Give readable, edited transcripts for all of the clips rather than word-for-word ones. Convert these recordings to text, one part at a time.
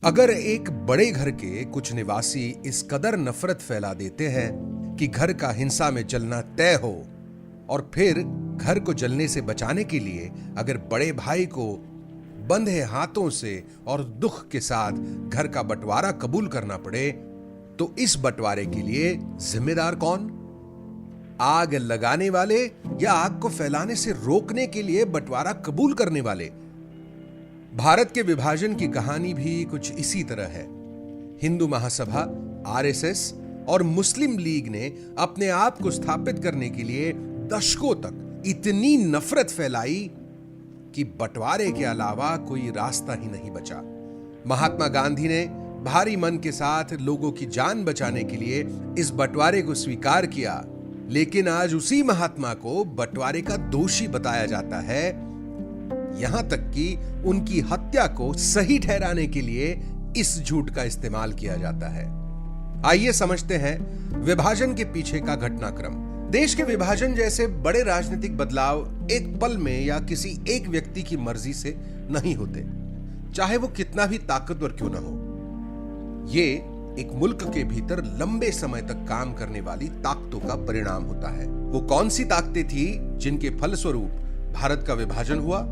अगर एक बड़े घर के कुछ निवासी इस कदर नफरत फैला देते हैं कि घर का हिंसा में जलना तय हो, और फिर घर को जलने से बचाने के लिए अगर बड़े भाई को बंधे हाथों से और दुख के साथ घर का बंटवारा कबूल करना पड़े, तो इस बंटवारे के लिए जिम्मेदार कौन? आग लगाने वाले या आग को फैलाने से रोकने के लिए बंटवारा कबूल करने वाले? भारत के विभाजन की कहानी भी कुछ इसी तरह है। हिंदू महासभा, आरएसएस और मुस्लिम लीग ने अपने आप को स्थापित करने के लिए दशकों तक इतनी नफरत फैलाई कि बंटवारे के अलावा कोई रास्ता ही नहीं बचा। महात्मा गांधी ने भारी मन के साथ लोगों की जान बचाने के लिए इस बंटवारे को स्वीकार किया, लेकिन आज उसी महात्मा को बंटवारे का दोषी बताया जाता है। यहां तक कि उनकी हत्या को सही ठहराने के लिए इस झूठ का इस्तेमाल किया जाता है। आइए समझते हैं विभाजन के पीछे का घटनाक्रम। देश के विभाजन जैसे बड़े राजनीतिक बदलाव एक पल में या किसी एक व्यक्ति की मर्जी से नहीं होते, चाहे वो कितना भी ताकतवर क्यों ना हो। ये एक मुल्क के भीतर लंबे समय तक काम करने वाली ताकतों का परिणाम होता है। वो कौन सी ताकतें थी जिनके फलस्वरूप भारत का विभाजन हुआ?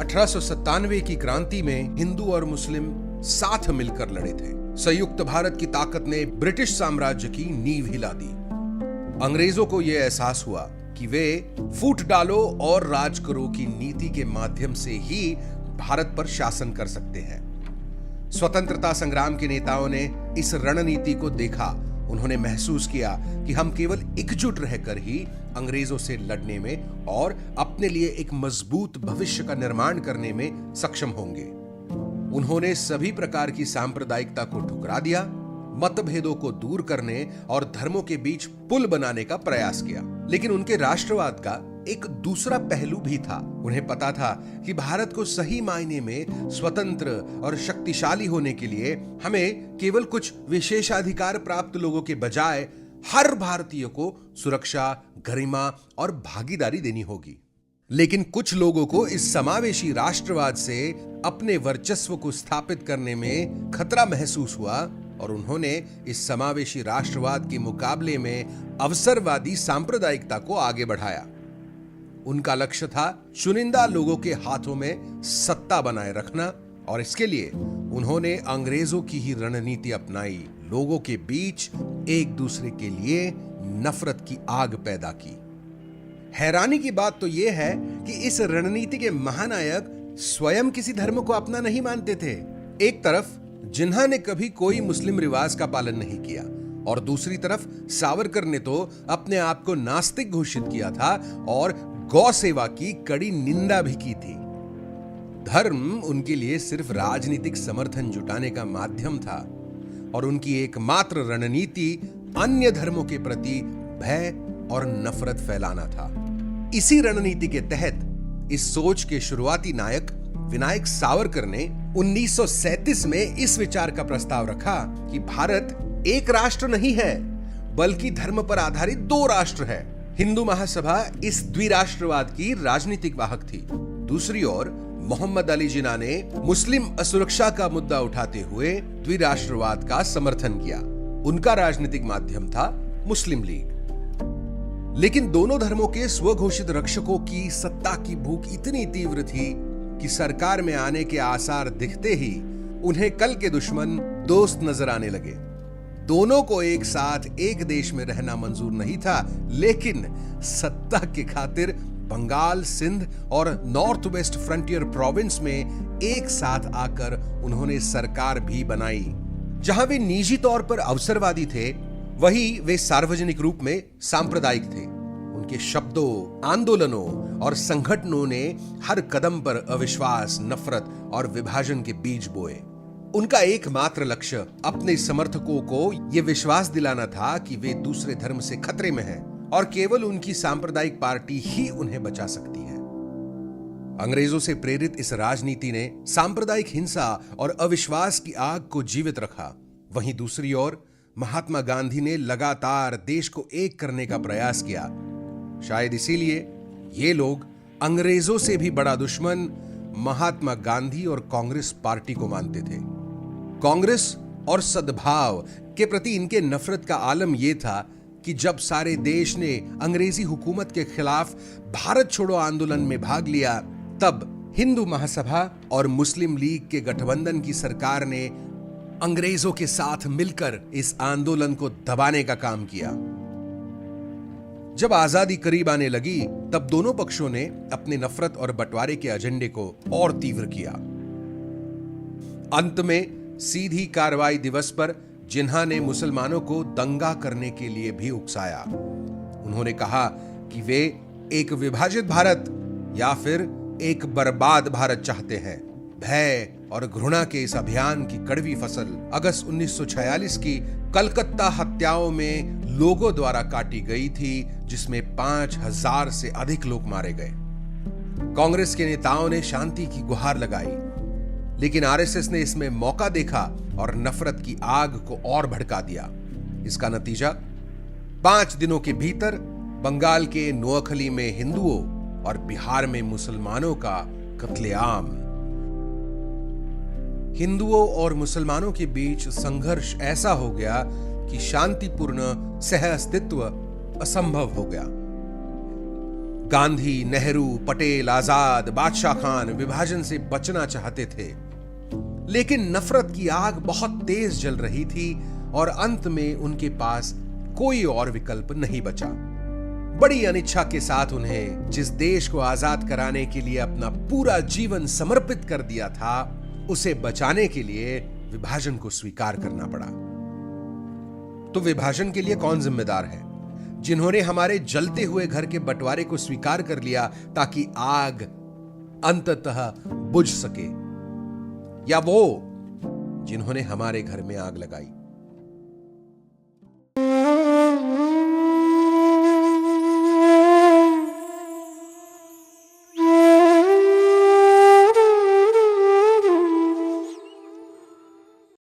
1897 की क्रांति में हिंदू और मुस्लिम साथ मिलकर लड़े थे। संयुक्त भारत की ताकत ने ब्रिटिश साम्राज्य की नींव हिला दी। अंग्रेजों को यह एहसास हुआ कि वे फूट डालो और राज करो की नीति के माध्यम से ही भारत पर शासन कर सकते हैं। स्वतंत्रता संग्राम के नेताओं ने इस रणनीति को देखा। उन्होंने महसूस किया कि हम केवल एकजुट रहकर ही अंग्रेजों से लड़ने में और अपने लिए एक मजबूत भविष्य का निर्माण करने में सक्षम होंगे। उन्होंने सभी प्रकार की सांप्रदायिकता को ठुकरा दिया, मतभेदों को दूर करने और धर्मों के बीच पुल बनाने का प्रयास किया। लेकिन उनके राष्ट्रवाद का एक दूसरा पहलू भी था। उन्हें पता था कि भारत को सही मायने में स्वतंत्र और शक्तिशाली होने के लिए हमें केवल कुछ विशेषाधिकार प्राप्त लोगों के बजाय हर भारतीय को सुरक्षा, गरिमा और भागीदारी देनी होगी। लेकिन कुछ लोगों को इस समावेशी राष्ट्रवाद से अपने वर्चस्व को स्थापित करने में खतरा महसूस हुआ और उन्होंने इस समावेशी राष्ट्रवाद के मुकाबले में अवसरवादी सांप्रदायिकता को आगे बढ़ाया। उनका लक्ष्य था चुनिंदा लोगों के हाथों में सत्ता बनाए रखना, और इसके लिए उन्होंने अंग्रेजों की ही रणनीति अपनाई। लोगों के बीच एक दूसरे के लिए नफरत की आग पैदा की। हैरानी की बात तो यह है कि इस रणनीति के महानायक स्वयं किसी धर्म को अपना नहीं मानते थे। एक तरफ जिन्हा ने कभी कोई मुस्लिम रिवाज का पालन नहीं किया, और दूसरी तरफ सावरकर ने तो अपने आप को नास्तिक घोषित किया था और गौ सेवा की कड़ी निंदा भी की थी। धर्म उनके लिए सिर्फ राजनीतिक समर्थन जुटाने का माध्यम था, और उनकी एकमात्र रणनीति अन्य धर्मों के प्रति भय और नफरत फैलाना था। इसी रणनीति के तहत इस सोच के शुरुआती नायक विनायक सावरकर ने 1937 में इस विचार का प्रस्ताव रखा कि भारत एक राष्ट्र नहीं है, बल्कि धर्म पर आधारित दो राष्ट्र है। हिंदू महासभा इस द्विराष्ट्रवाद की राजनीतिक वाहक थी। दूसरी ओर मोहम्मद अली जिन्ना ने मुस्लिम असुरक्षा का मुद्दा उठाते हुए द्विराष्ट्रवाद का समर्थन किया। उनका राजनीतिक माध्यम था मुस्लिम लीग। लेकिन दोनों धर्मों के स्वघोषित रक्षकों की सत्ता की भूख इतनी तीव्र थी कि सरकार में आने के आसार दिखते ही उन्हें कल के दुश्मन दोस्त नजर आने लगे। दोनों को एक साथ एक देश में रहना मंजूर नहीं था, लेकिन सत्ता की खातिर बंगाल, सिंध और नॉर्थ वेस्ट फ्रंटियर प्रोविंस में एक साथ आकर उन्होंने सरकार भी बनाई। जहां वे निजी तौर पर अवसरवादी थे, वहीं वे सार्वजनिक रूप में सांप्रदायिक थे। उनके शब्दों, आंदोलनों और संगठनों ने हर कदम पर अविश्वास, नफरत और विभाजन के बीज बोए। उनका एकमात्र लक्ष्य अपने समर्थकों को यह विश्वास दिलाना था कि वे दूसरे धर्म से खतरे में हैं और केवल उनकी सांप्रदायिक पार्टी ही उन्हें बचा सकती है। अंग्रेजों से प्रेरित इस राजनीति ने सांप्रदायिक हिंसा और अविश्वास की आग को जीवित रखा। वहीं दूसरी ओर महात्मा गांधी ने लगातार देश को एक करने का प्रयास किया। शायद इसीलिए ये लोग अंग्रेजों से भी बड़ा दुश्मन महात्मा गांधी और कांग्रेस पार्टी को मानते थे। कांग्रेस और सद्भाव के प्रति इनके नफरत का आलम यह था कि जब सारे देश ने अंग्रेजी हुकूमत के खिलाफ भारत छोड़ो आंदोलन में भाग लिया, तब हिंदू महासभा और मुस्लिम लीग के गठबंधन की सरकार ने अंग्रेजों के साथ मिलकर इस आंदोलन को दबाने का काम किया। जब आजादी करीब आने लगी, तब दोनों पक्षों ने अपने नफरत और बंटवारे के एजेंडे को और तीव्र किया। अंत में सीधी कार्रवाई दिवस पर जिन्हा ने मुसलमानों को दंगा करने के लिए भी उकसाया। उन्होंने कहा कि वे एक विभाजित भारत या फिर एक बर्बाद भारत चाहते हैं। भय और घृणा के इस अभियान की कड़वी फसल अगस्त 1946 की कलकत्ता हत्याओं में लोगों द्वारा काटी गई थी, जिसमें 5000 से अधिक लोग मारे गए। कांग्रेस के नेताओं ने शांति की गुहार लगाई, लेकिन आरएसएस ने इसमें मौका देखा और नफरत की आग को और भड़का दिया। इसका नतीजा 5 दिनों के भीतर बंगाल के नोअखली में हिंदुओं और बिहार में मुसलमानों का कत्लेआम। हिंदुओं और मुसलमानों के बीच संघर्ष ऐसा हो गया कि शांतिपूर्ण सह अस्तित्व असंभव हो गया। गांधी, नेहरू, पटेल, आजाद, बादशाह खान विभाजन से बचना चाहते थे, लेकिन नफरत की आग बहुत तेज जल रही थी और अंत में उनके पास कोई और विकल्प नहीं बचा। बड़ी अनिच्छा के साथ उन्हें जिस देश को आजाद कराने के लिए अपना पूरा जीवन समर्पित कर दिया था, उसे बचाने के लिए विभाजन को स्वीकार करना पड़ा। तो विभाजन के लिए कौन जिम्मेदार है? जिन्होंने हमारे जलते हुए घर के बंटवारे को स्वीकार कर लिया ताकि आग अंततः बुझ सके, या वो जिन्होंने हमारे घर में आग लगाई?